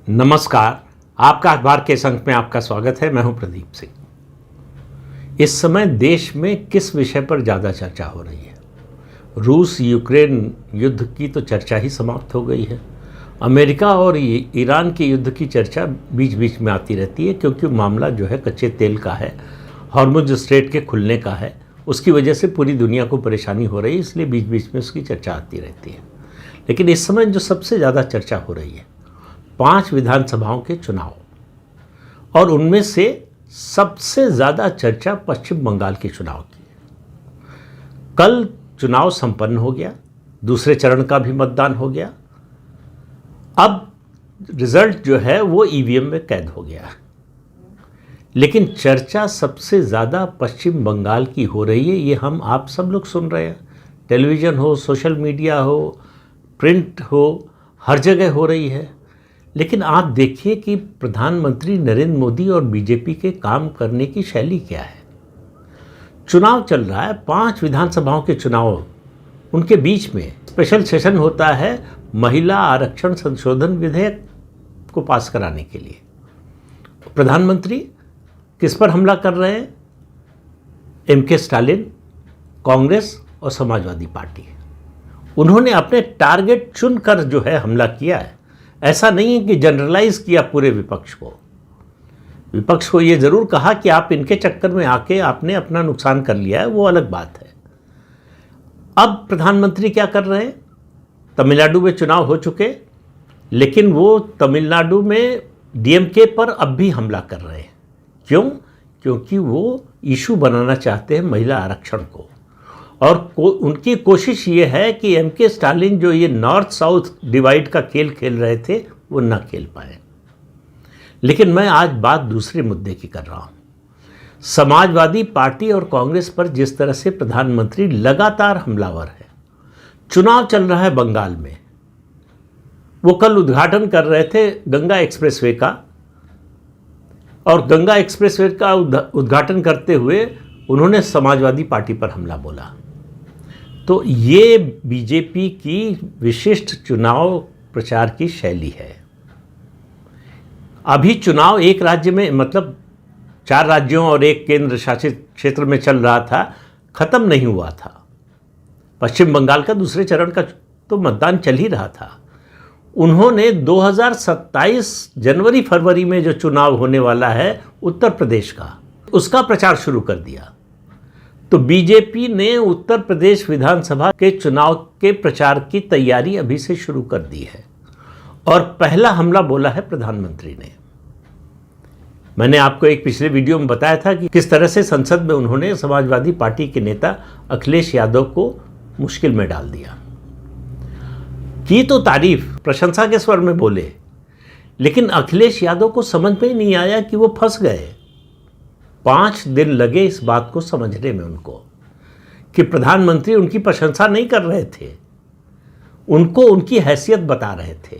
नमस्कार। आपका अखबार के इस अंक में आपका स्वागत है। मैं हूं प्रदीप सिंह। इस समय देश में किस विषय पर ज़्यादा चर्चा हो रही है? रूस यूक्रेन युद्ध की तो चर्चा ही समाप्त हो गई है। अमेरिका और ईरान के युद्ध की चर्चा बीच बीच में आती रहती है, क्योंकि मामला जो है कच्चे तेल का है, हॉर्मुज स्ट्रेट के खुलने का है। उसकी वजह से पूरी दुनिया को परेशानी हो रही है, इसलिए बीच बीच में उसकी चर्चा आती रहती है। लेकिन इस समय जो सबसे ज़्यादा चर्चा हो रही है 5 विधानसभाओं के चुनाव, और उनमें से सबसे ज़्यादा चर्चा पश्चिम बंगाल के चुनाव की है। कल चुनाव संपन्न हो गया, दूसरे चरण का भी मतदान हो गया। अब रिजल्ट जो है वो ईवीएम में कैद हो गया है। लेकिन चर्चा सबसे ज़्यादा पश्चिम बंगाल की हो रही है, ये हम आप सब लोग सुन रहे हैं। टेलीविज़न हो, सोशल मीडिया हो, प्रिंट हो, हर जगह हो रही है। लेकिन आप देखिए कि प्रधानमंत्री नरेंद्र मोदी और बीजेपी के काम करने की शैली क्या है। चुनाव चल रहा है, 5 विधानसभाओं के चुनाव, उनके बीच में स्पेशल सेशन होता है महिला आरक्षण संशोधन विधेयक को पास कराने के लिए। प्रधानमंत्री किस पर हमला कर रहे हैं? एमके स्टालिन, कांग्रेस और समाजवादी पार्टी। उन्होंने अपने टारगेट चुनकर जो है हमला किया है। ऐसा नहीं है कि जनरलाइज किया पूरे विपक्ष को। विपक्ष को ये ज़रूर कहा कि आप इनके चक्कर में आके आपने अपना नुकसान कर लिया है, वो अलग बात है। अब प्रधानमंत्री क्या कर रहे हैं? तमिलनाडु में चुनाव हो चुके, लेकिन वो तमिलनाडु में डीएमके पर अब भी हमला कर रहे हैं। क्यों? क्योंकि वो इशू बनाना चाहते हैं महिला आरक्षण को, और उनकी कोशिश ये है कि एमके स्टालिन जो ये नॉर्थ साउथ डिवाइड का खेल खेल रहे थे वो ना खेल पाए। लेकिन मैं आज बात दूसरे मुद्दे की कर रहा हूँ। समाजवादी पार्टी और कांग्रेस पर जिस तरह से प्रधानमंत्री लगातार हमलावर है। चुनाव चल रहा है बंगाल में, वो कल उद्घाटन कर रहे थे गंगा एक्सप्रेसवे का, और गंगा एक्सप्रेसवे का उद्घाटन करते हुए उन्होंने समाजवादी पार्टी पर हमला बोला। तो ये बीजेपी की विशिष्ट चुनाव प्रचार की शैली है। अभी चुनाव एक राज्य में, मतलब 4 राज्यों और एक केंद्र शासित क्षेत्र में चल रहा था, खत्म नहीं हुआ था। पश्चिम बंगाल का दूसरे चरण का तो मतदान चल ही रहा था। उन्होंने 2027 जनवरी फरवरी में जो चुनाव होने वाला है उत्तर प्रदेश का, उसका प्रचार शुरू कर दिया। तो बीजेपी ने उत्तर प्रदेश विधानसभा के चुनाव के प्रचार की तैयारी अभी से शुरू कर दी है, और पहला हमला बोला है प्रधानमंत्री ने। मैंने आपको एक पिछले वीडियो में बताया था कि किस तरह से संसद में उन्होंने समाजवादी पार्टी के नेता अखिलेश यादव को मुश्किल में डाल दिया। की तो तारीफ, प्रशंसा के स्वर में बोले, लेकिन अखिलेश यादव को समझ में ही नहीं आया कि वो फंस गए। 5 दिन लगे इस बात को समझने में उनको कि प्रधानमंत्री उनकी प्रशंसा नहीं कर रहे थे, उनको उनकी हैसियत बता रहे थे,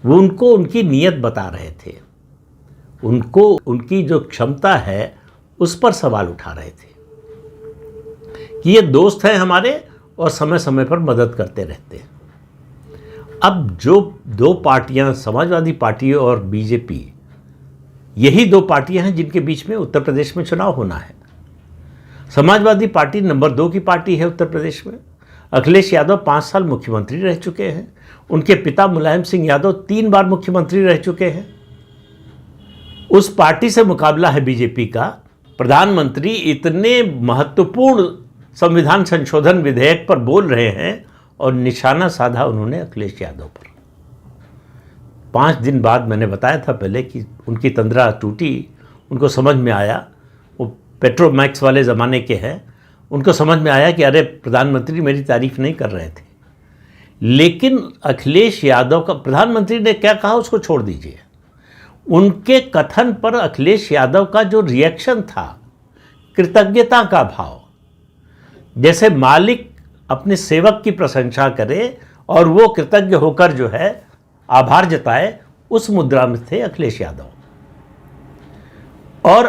वो उनको उनकी नीयत बता रहे थे, उनको उनकी जो क्षमता है उस पर सवाल उठा रहे थे कि ये दोस्त हैं हमारे और समय समय पर मदद करते रहते हैं। अब जो 2 पार्टियां, समाजवादी पार्टी और बीजेपी, यही 2 पार्टियां हैं जिनके बीच में उत्तर प्रदेश में चुनाव होना है। समाजवादी पार्टी नंबर 2 की पार्टी है उत्तर प्रदेश में। अखिलेश यादव 5 साल मुख्यमंत्री रह चुके हैं। उनके पिता मुलायम सिंह यादव 3 बार मुख्यमंत्री रह चुके हैं। उस पार्टी से मुकाबला है बीजेपी का। प्रधानमंत्री इतने महत्वपूर्ण संविधान संशोधन विधेयक पर बोल रहे हैं, और निशाना साधा उन्होंने अखिलेश यादव पर। 5 दिन बाद मैंने बताया था पहले कि उनकी तंद्रा टूटी। उनको समझ में आया, वो पेट्रोमैक्स वाले ज़माने के हैं, उनको समझ में आया कि अरे प्रधानमंत्री मेरी तारीफ नहीं कर रहे थे। लेकिन अखिलेश यादव का, प्रधानमंत्री ने क्या कहा उसको छोड़ दीजिए, उनके कथन पर अखिलेश यादव का जो रिएक्शन था, कृतज्ञता का भाव, जैसे मालिक अपने सेवक की प्रशंसा करे और वो कृतज्ञ होकर जो है आभार जताए, उस मुद्रा में थे अखिलेश यादव। और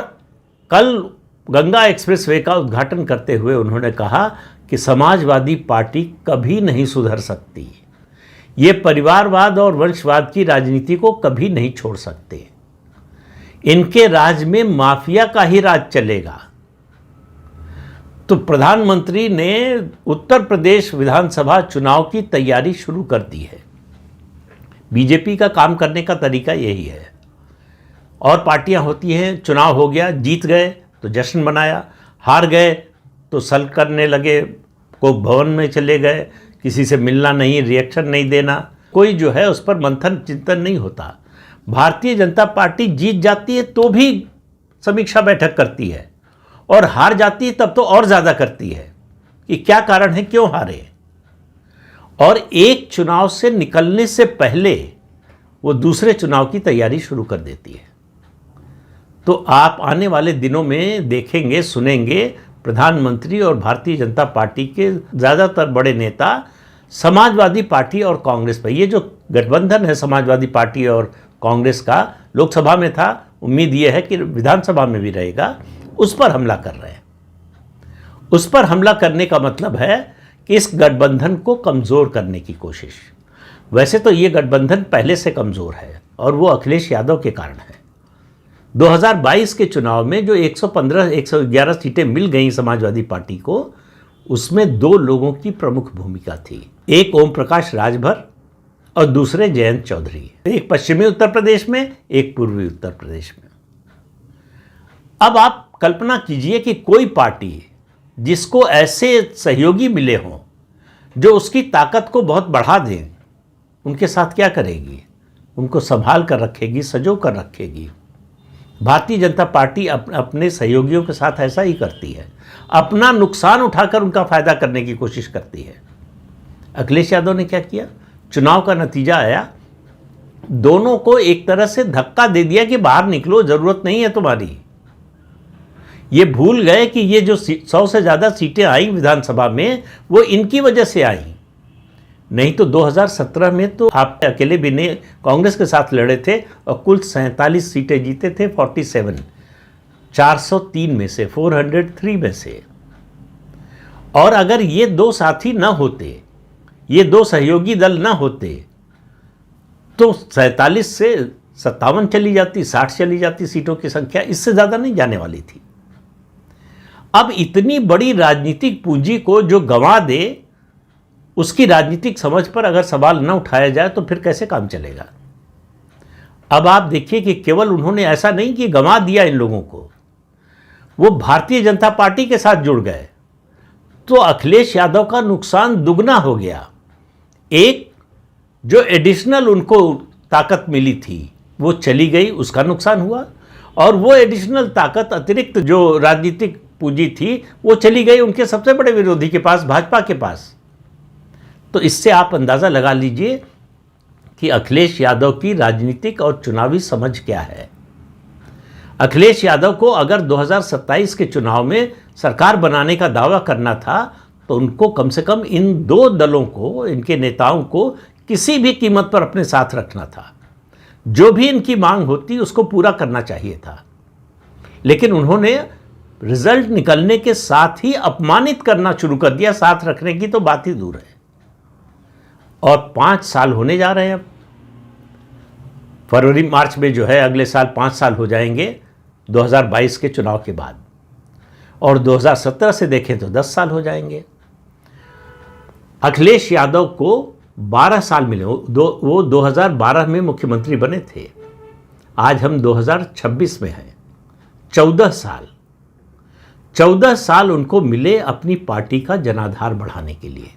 कल गंगा एक्सप्रेसवे का उद्घाटन करते हुए उन्होंने कहा कि समाजवादी पार्टी कभी नहीं सुधर सकती, ये परिवारवाद और वंशवाद की राजनीति को कभी नहीं छोड़ सकते। इनके राज में माफिया का ही राज चलेगा। तो प्रधानमंत्री ने उत्तर प्रदेश विधानसभा चुनाव की तैयारी शुरू कर दी है। बीजेपी का काम करने का तरीका यही है। और पार्टियां होती हैं, चुनाव हो गया, जीत गए तो जश्न मनाया, हार गए तो सल करने लगे, को भवन में चले गए, किसी से मिलना नहीं, रिएक्शन नहीं देना, कोई जो है उस पर मंथन चिंतन नहीं होता। भारतीय जनता पार्टी जीत जाती है तो भी समीक्षा बैठक करती है, और हार जाती है तब तो और ज़्यादा करती है कि क्या कारण है, क्यों हारे। और एक चुनाव से निकलने से पहले वो दूसरे चुनाव की तैयारी शुरू कर देती है। तो आप आने वाले दिनों में देखेंगे, सुनेंगे, प्रधानमंत्री और भारतीय जनता पार्टी के ज़्यादातर बड़े नेता समाजवादी पार्टी और कांग्रेस पर, ये जो गठबंधन है समाजवादी पार्टी और कांग्रेस का, लोकसभा में था, उम्मीद ये है कि विधानसभा में भी रहेगा, उस पर हमला कर रहे हैं। उस पर हमला करने का मतलब है कि इस गठबंधन को कमज़ोर करने की कोशिश। वैसे तो ये गठबंधन पहले से कमज़ोर है और वो अखिलेश यादव के कारण है। 2022 के चुनाव में जो 111 सीटें मिल गई समाजवादी पार्टी को, उसमें दो लोगों की प्रमुख भूमिका थी। एक ओम प्रकाश राजभर और दूसरे जयंत चौधरी। एक पश्चिमी उत्तर प्रदेश में, एक पूर्वी उत्तर प्रदेश में। अब आप कल्पना कीजिए कि कोई पार्टी जिसको ऐसे सहयोगी मिले हों जो उसकी ताकत को बहुत बढ़ा दें, उनके साथ क्या करेगी? उनको संभाल कर रखेगी, सजो कर रखेगी। भारतीय जनता पार्टी अपने सहयोगियों के साथ ऐसा ही करती है, अपना नुकसान उठाकर उनका फायदा करने की कोशिश करती है। अखिलेश यादव ने क्या किया? चुनाव का नतीजा आया, दोनों को एक तरह से धक्का दे दिया कि बाहर निकलो, जरूरत नहीं है तुम्हारी। ये भूल गए कि ये जो 100 से ज़्यादा सीटें आई विधानसभा में, वो इनकी वजह से आई। नहीं तो 2017 में तो आप अकेले भी नहीं, कांग्रेस के साथ लड़े थे और कुल 47 सीटें जीते थे, 47, 403 में से, 403 में से। और अगर ये दो साथी ना होते, ये दो सहयोगी दल ना होते, तो 47 से 57 चली जाती, 60 चली जाती सीटों की संख्या, इससे ज़्यादा नहीं जाने वाली थी। अब इतनी बड़ी राजनीतिक पूंजी को जो गंवा दे, उसकी राजनीतिक समझ पर अगर सवाल न उठाया जाए तो फिर कैसे काम चलेगा? अब आप देखिए कि केवल उन्होंने ऐसा नहीं कि गंवा दिया इन लोगों को, वो भारतीय जनता पार्टी के साथ जुड़ गए, तो अखिलेश यादव का नुकसान दुगना हो गया। एक जो एडिशनल उनको ताकत मिली थी वो चली गई, उसका नुकसान हुआ, और वो एडिशनल ताकत, अतिरिक्त जो राजनीतिक पूंजी थी, वो चली गई उनके सबसे बड़े विरोधी के पास, भाजपा के पास। तो इससे आप अंदाज़ा लगा लीजिए कि अखिलेश यादव की राजनीतिक और चुनावी समझ क्या है। अखिलेश यादव को अगर 2027 के चुनाव में सरकार बनाने का दावा करना था, तो उनको कम से कम इन दो दलों को, इनके नेताओं को किसी भी कीमत पर अपने साथ रखना था। जो भी इनकी मांग होती उसको पूरा करना चाहिए था। लेकिन उन्होंने रिजल्ट निकलने के साथ ही अपमानित करना शुरू कर दिया, साथ रखने की तो बात ही दूर है। और 5 साल होने जा रहे हैं अब। फरवरी मार्च में जो है अगले साल 5 साल हो जाएंगे 2022 के चुनाव के बाद, और 2017 से देखें तो 10 साल हो जाएंगे। अखिलेश यादव को 12 साल मिले, वो 2012 में मुख्यमंत्री बने थे, आज हम 2026 में हैं। 14 साल उनको मिले अपनी पार्टी का जनाधार बढ़ाने के लिए।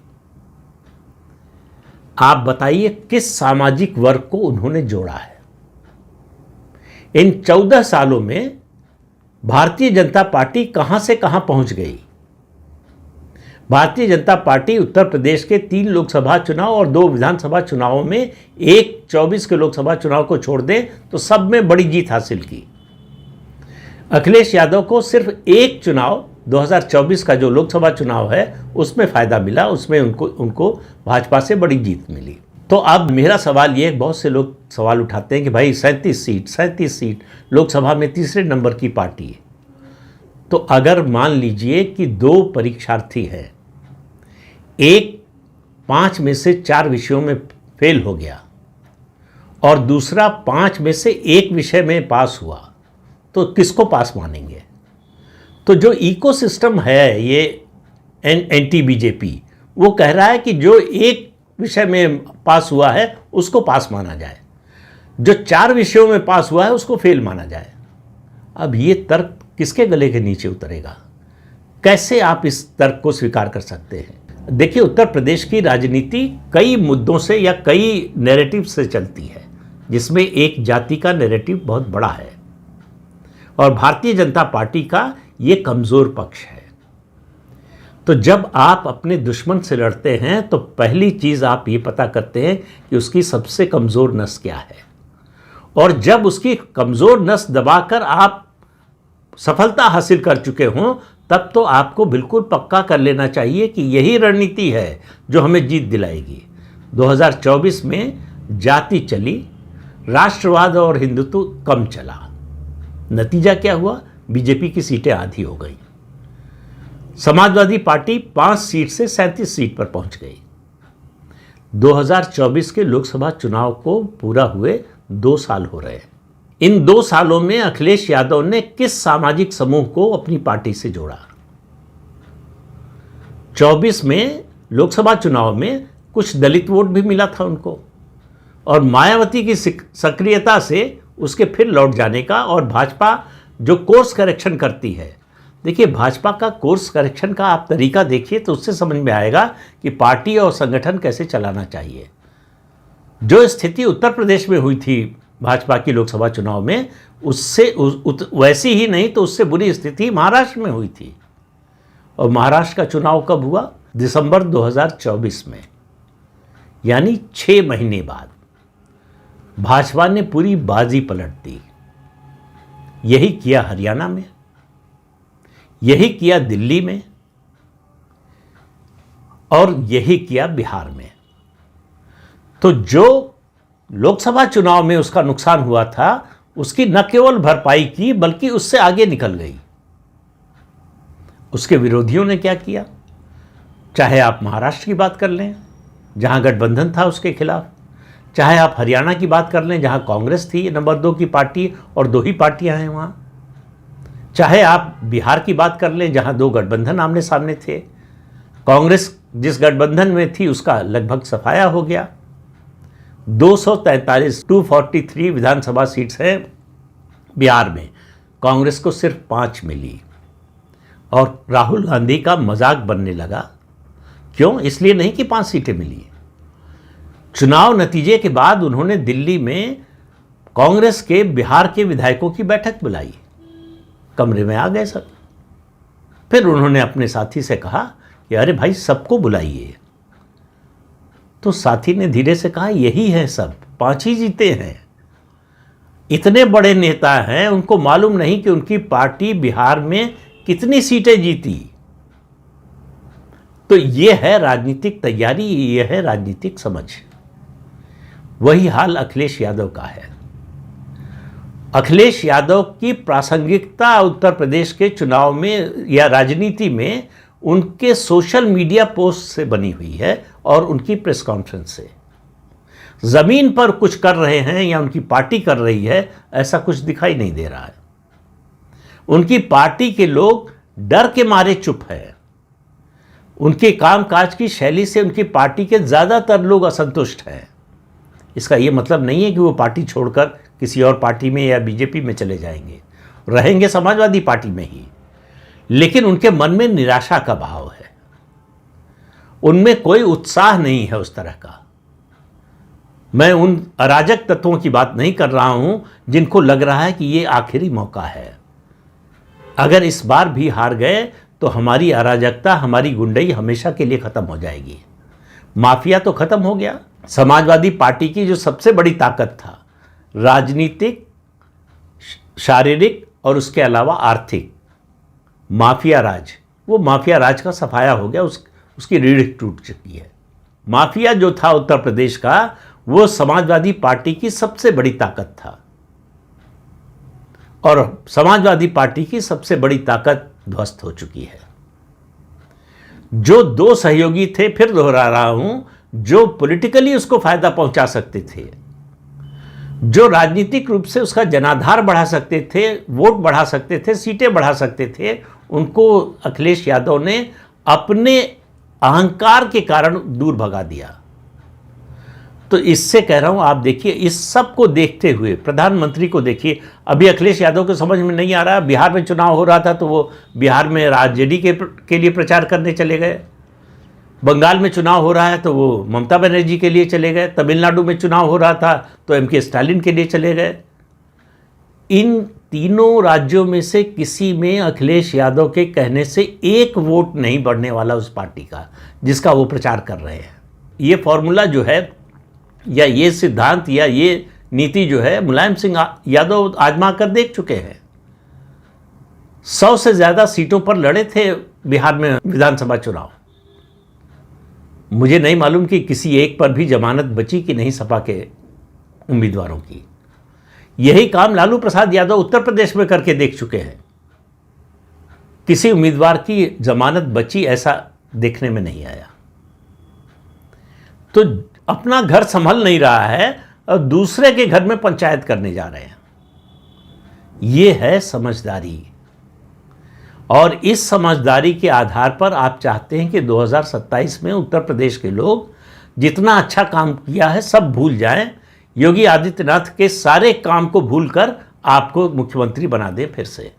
आप बताइए किस सामाजिक वर्ग को उन्होंने जोड़ा है? इन 14 सालों में भारतीय जनता पार्टी कहां से कहां पहुंच गई? भारतीय जनता पार्टी उत्तर प्रदेश के 3 लोकसभा चुनाव और 2 विधानसभा चुनावों में, 24 के लोकसभा चुनाव को छोड़ दें तो सब में बड़ी जीत हासिल की। अखिलेश यादव को सिर्फ एक चुनाव 2024 का जो लोकसभा चुनाव है उसमें फ़ायदा मिला, उसमें उनको भाजपा से बड़ी जीत मिली। तो अब मेरा सवाल ये, बहुत से लोग सवाल उठाते हैं कि भाई 37 सीट लोकसभा में तीसरे नंबर की पार्टी है। तो अगर मान लीजिए कि 2 परीक्षार्थी हैं, एक 5 में से 4 विषयों में फेल हो गया और दूसरा 5 में से 1 विषय में पास हुआ, तो किसको पास मानेंगे? तो जो इकोसिस्टम है ये एंटी बीजेपी, वो कह रहा है कि जो 1 विषय में पास हुआ है उसको पास माना जाए, जो 4 विषयों में पास हुआ है उसको फेल माना जाए। अब ये तर्क किसके गले के नीचे उतरेगा? कैसे आप इस तर्क को स्वीकार कर सकते हैं? देखिए, उत्तर प्रदेश की राजनीति कई मुद्दों से या कई नैरेटिव से चलती है, जिसमें एक जाति का नैरेटिव बहुत बड़ा है और भारतीय जनता पार्टी का ये कमज़ोर पक्ष है। तो जब आप अपने दुश्मन से लड़ते हैं तो पहली चीज़ आप ये पता करते हैं कि उसकी सबसे कमज़ोर नस क्या है, और जब उसकी कमज़ोर नस दबाकर आप सफलता हासिल कर चुके हों तब तो आपको बिल्कुल पक्का कर लेना चाहिए कि यही रणनीति है जो हमें जीत दिलाएगी। 2024 में जाति चली, राष्ट्रवाद और हिंदुत्व कम चला। नतीजा क्या हुआ? बीजेपी की सीटें आधी हो गई। समाजवादी पार्टी 5 सीट से 37 सीट पर पहुंच गई। 2024 के लोकसभा चुनाव को पूरा हुए 2 साल हो रहे हैं। इन 2 सालों में अखिलेश यादव ने किस सामाजिक समूह को अपनी पार्टी से जोड़ा? 24 में लोकसभा चुनाव में कुछ दलित वोट भी मिला था उनको, और मायावती की सक्रियता से उसके फिर लौट जाने का, और भाजपा जो कोर्स करेक्शन करती है, देखिए भाजपा का कोर्स करेक्शन का आप तरीका देखिए तो उससे समझ में आएगा कि पार्टी और संगठन कैसे चलाना चाहिए। जो स्थिति उत्तर प्रदेश में हुई थी भाजपा की लोकसभा चुनाव में, उससे वैसी ही नहीं तो उससे बुरी स्थिति महाराष्ट्र में हुई थी। और महाराष्ट्र का चुनाव कब हुआ? दिसंबर 2024 में, यानी 6 महीने बाद भाजपा ने पूरी बाजी पलट दी। यही किया हरियाणा में, यही किया दिल्ली में, और यही किया बिहार में। तो जो लोकसभा चुनाव में उसका नुकसान हुआ था उसकी न केवल भरपाई की बल्कि उससे आगे निकल गई। उसके विरोधियों ने क्या किया? चाहे आप महाराष्ट्र की बात कर लें जहां गठबंधन था उसके खिलाफ, चाहे आप हरियाणा की बात कर लें जहां कांग्रेस थी नंबर 2 की पार्टी और 2 ही पार्टियां हैं वहां, चाहे आप बिहार की बात कर लें जहां 2 गठबंधन आमने सामने थे। कांग्रेस जिस गठबंधन में थी उसका लगभग सफाया हो गया। 243 विधानसभा सीट्स हैं बिहार में, कांग्रेस को सिर्फ 5 मिली, और राहुल गांधी का मजाक बनने लगा। क्यों? इसलिए नहीं कि 5 सीटें मिली। चुनाव नतीजे के बाद उन्होंने दिल्ली में कांग्रेस के बिहार के विधायकों की बैठक बुलाई, कमरे में आ गए सब। फिर उन्होंने अपने साथी से कहा कि अरे भाई सबको बुलाइए। तो साथी ने धीरे से कहा यही है सब, 5 ही जीते हैं। इतने बड़े नेता हैं, उनको मालूम नहीं कि उनकी पार्टी बिहार में कितनी सीटें जीती। तो ये है राजनीतिक तैयारी, ये है राजनीतिक समझ। वही हाल अखिलेश यादव का है। अखिलेश यादव की प्रासंगिकता उत्तर प्रदेश के चुनाव में या राजनीति में उनके सोशल मीडिया पोस्ट से बनी हुई है और उनकी प्रेस कॉन्फ्रेंस से। जमीन पर कुछ कर रहे हैं या उनकी पार्टी कर रही है ऐसा कुछ दिखाई नहीं दे रहा है। उनकी पार्टी के लोग डर के मारे चुप हैं। उनके कामकाज की शैली से उनकी पार्टी के ज़्यादातर लोग असंतुष्ट हैं। इसका ये मतलब नहीं है कि वो पार्टी छोड़कर किसी और पार्टी में या बीजेपी में चले जाएंगे, रहेंगे समाजवादी पार्टी में ही, लेकिन उनके मन में निराशा का भाव है। उनमें कोई उत्साह नहीं है उस तरह का। मैं उन अराजक तत्वों की बात नहीं कर रहा हूं जिनको लग रहा है कि ये आखिरी मौका है। अगर इस बार भी हार गए तो हमारी अराजकता, हमारी गुंडई हमेशा के लिए खत्म हो जाएगी। माफिया तो खत्म हो गया। समाजवादी पार्टी की जो सबसे बड़ी ताकत था, राजनीतिक, शारीरिक और उसके अलावा आर्थिक, माफिया राज, वो माफिया राज का सफाया हो गया, उसकी रीढ़ टूट चुकी है। माफिया जो था उत्तर प्रदेश का, वो समाजवादी पार्टी की सबसे बड़ी ताकत था, और समाजवादी पार्टी की सबसे बड़ी ताकत ध्वस्त हो चुकी है। जो 2 सहयोगी थे, फिर दोहरा रहा हूं, जो पॉलिटिकली उसको फायदा पहुंचा सकते थे, जो राजनीतिक रूप से उसका जनाधार बढ़ा सकते थे, वोट बढ़ा सकते थे, सीटें बढ़ा सकते थे, उनको अखिलेश यादव ने अपने अहंकार के कारण दूर भगा दिया। तो इससे कह रहा हूं, आप देखिए, इस सब को देखते हुए प्रधानमंत्री को देखिए। अभी अखिलेश यादव को समझ में नहीं आ रहा, बिहार में चुनाव हो रहा था तो वो बिहार में आरजेडी के लिए प्रचार करने चले गए, बंगाल में चुनाव हो रहा है तो वो ममता बनर्जी के लिए चले गए, तमिलनाडु में चुनाव हो रहा था तो एमके स्टालिन के लिए चले गए। इन तीनों राज्यों में से किसी में अखिलेश यादव के कहने से एक वोट नहीं बढ़ने वाला उस पार्टी का जिसका वो प्रचार कर रहे हैं। ये फॉर्मूला जो है, या ये सिद्धांत, या ये नीति जो है, मुलायम सिंह यादव आजमा कर देख चुके हैं। 100 से ज़्यादा सीटों पर लड़े थे बिहार में विधानसभा चुनाव। मुझे नहीं मालूम कि किसी एक पर भी जमानत बची कि नहीं सपा के उम्मीदवारों की। यही काम लालू प्रसाद यादव उत्तर प्रदेश में करके देख चुके हैं। किसी उम्मीदवार की जमानत बची ऐसा देखने में नहीं आया। तो अपना घर संभल नहीं रहा है और दूसरे के घर में पंचायत करने जा रहे हैं। ये है समझदारी। और इस समझदारी के आधार पर आप चाहते हैं कि 2027 में उत्तर प्रदेश के लोग जितना अच्छा काम किया है सब भूल जाएं, योगी आदित्यनाथ के सारे काम को भूलकर आपको मुख्यमंत्री बना दें फिर से।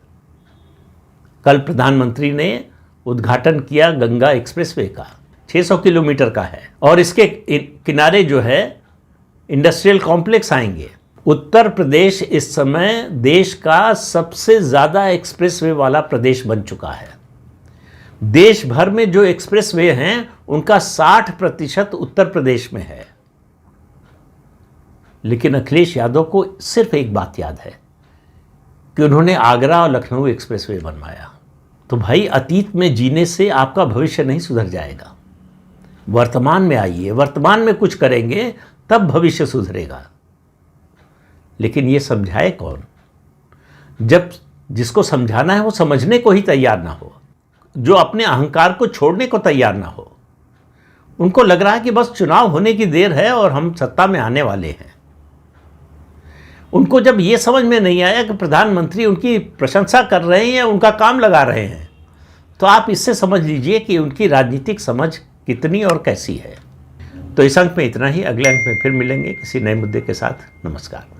कल प्रधानमंत्री ने उद्घाटन किया गंगा एक्सप्रेसवे का, 600 किलोमीटर का है, और इसके किनारे जो है इंडस्ट्रियल कॉम्प्लेक्स आएंगे। उत्तर प्रदेश इस समय देश का सबसे ज़्यादा एक्सप्रेसवे वाला प्रदेश बन चुका है। देश भर में जो एक्सप्रेसवे हैं उनका 60% उत्तर प्रदेश में है। लेकिन अखिलेश यादव को सिर्फ एक बात याद है कि उन्होंने आगरा और लखनऊ एक्सप्रेसवे बनवाया। तो भाई, अतीत में जीने से आपका भविष्य नहीं सुधर जाएगा। वर्तमान में आइए, वर्तमान में कुछ करेंगे तब भविष्य सुधरेगा। लेकिन ये समझाए कौन, जब जिसको समझाना है वो समझने को ही तैयार ना हो, जो अपने अहंकार को छोड़ने को तैयार ना हो। उनको लग रहा है कि बस चुनाव होने की देर है और हम सत्ता में आने वाले हैं। उनको जब ये समझ में नहीं आया कि प्रधानमंत्री उनकी प्रशंसा कर रहे हैं या उनका काम लगा रहे हैं, तो आप इससे समझ लीजिए कि उनकी राजनीतिक समझ कितनी और कैसी है। तो इस अंक में इतना ही। अगले अंक में फिर मिलेंगे किसी नए मुद्दे के साथ। नमस्कार।